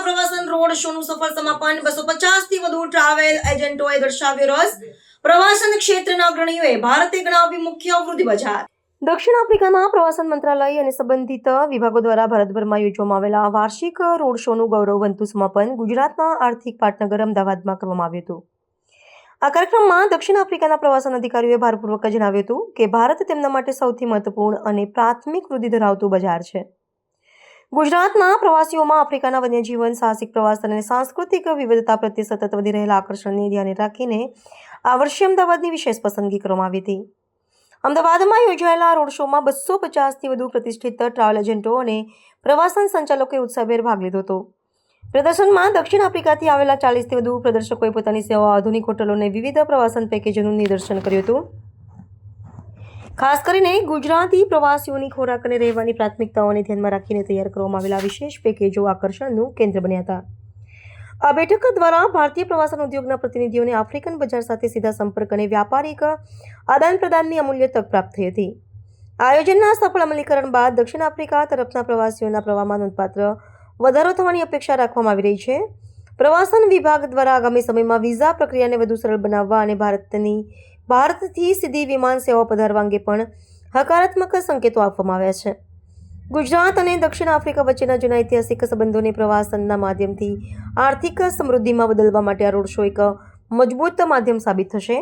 પ્રવાસન રોડ શોનું સફળ સમાપન 250 થી વધુ ટ્રાવેલ એજન્ટોએ દર્શાવ્યો રસ પ્રવાસન ક્ષેત્રના અગ્રણીઓએ ભારતે ગણાવ્યું મુખ્ય વૃદ્ધિ બજાર દક્ષિણ આફ્રિકામાં પ્રવાસન મંત્રાલય અને સંબંધિત વિભાગો દ્વારા ભારતભરમાં યોજવામાં આવેલા વાર્ષિક રોડ શોનું ગૌરવવંતું સમાપન ગુજરાતના આર્થિક પાટનગર અમદાવાદમાં કરવામાં આવ્યું હતું। આ કાર્યક્રમમાં દક્ષિણ આફ્રિકાના પ્રવાસન અધિકારીઓએ ભારપૂર્વક જણાવ્યું હતું કે ભારત તેમના માટે સૌથી મહત્વપૂર્ણ અને પ્રાથમિક વૃદ્ધિ ધરાવતું બજાર છે। ગુજરાતના પ્રવાસીઓમાં આફ્રિકાના વન્યજીવન, સાહસિક પ્રવાસ અને સાંસ્કૃતિક વિવિધતા પ્રત્યે સતત વધી રહેલા આકર્ષણને ધ્યાને રાખીને આ વર્ષે અમદાવાદની વિશેષ પસંદગી કરવામાં આવી હતી। અમદાવાદમાં યોજાયેલા રોડ શોમાં 250થી વધુ પ્રતિષ્ઠિત ટ્રાવેલ એજન્ટો અને પ્રવાસન સંચાલકોએ ઉત્સાહભેર ભાગ લીધો હતો। પ્રદર્શનમાં દક્ષિણ આફ્રિકાથી આવેલા 40થી વધુ પ્રદર્શકોએ પોતાની સેવાઓ, આધુનિક હોટલો અને વિવિધ પ્રવાસન પેકેજોનું નિદર્શન કર્યું હતું। ખાસ કરીને ગુજરાતી પ્રવાસીઓની ખોરાક અને રહેવાની પ્રાથમિકતાઓને ધ્યાનમાં રાખીને તૈયાર કરવામાં આવેલા વિશેષ પેકેજો આકર્ષણનું કેન્દ્ર બન્યા હતા। આ બેઠક દ્વારા ભારતીય પ્રવાસન ઉદ્યોગના પ્રતિનિધિઓને આફ્રિકન બજાર સાથે સીધા સંપર્ક અને વ્યાપારિક આદાન-પ્રદાનની અમૂલ્ય તક પ્રાપ્ત થઈ હતી। આયોજનના સફળ અમલીકરણ બાદ દક્ષિણ આફ્રિકા તરફના પ્રવાસીઓના પ્રવાહમાં નોંધપાત્ર વધારો થવાની અપેક્ષા રાખવામાં આવી રહી છે। પ્રવાસન વિભાગ દ્વારા આગામી સમયમાં વિઝા પ્રક્રિયાને વધુ સરળ બનાવવા અને ભારતથી સીધી વિમાન સેવાઓ પધારવા અંગે પણ હકારાત્મક સંકેતો આપવામાં આવ્યા છે। ગુજરાત અને દક્ષિણ આફ્રિકા વચ્ચેના જૂના ઐતિહાસિક સંબંધોને પ્રવાસનના માધ્યમથી આર્થિક સમૃદ્ધિમાં બદલવા માટે આ રોડ શો એક મજબૂત માધ્યમ સાબિત થશે।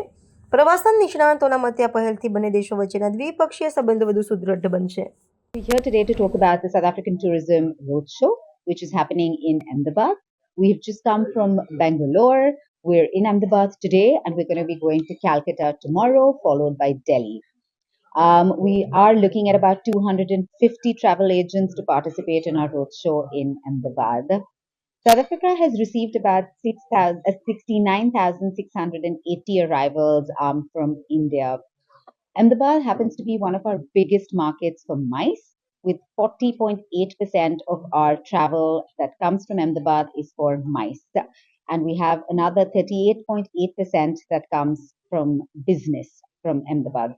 પ્રવાસન નિષ્ણાતોના મતે આ પહેલથી બંને દેશો વચ્ચેના દ્વિપક્ષીય સંબંધો વધુ સુદૃઢ બનશે। We're here today to talk about the South African Tourism Roadshow, which is happening in Ahmedabad. We've just come from Bangalore. We're in Ahmedabad today, and we're going to be going to Calcutta tomorrow, followed by Delhi. We are looking at about 250 travel agents to participate in our roadshow in Ahmedabad. South Africa has received about 69,680 arrivals from India. Ahmedabad happens to be one of our biggest markets for mice, with 40.8% of our travel that comes from Ahmedabad is for mice. And we have another 38.8% that comes from business from Ahmedabad.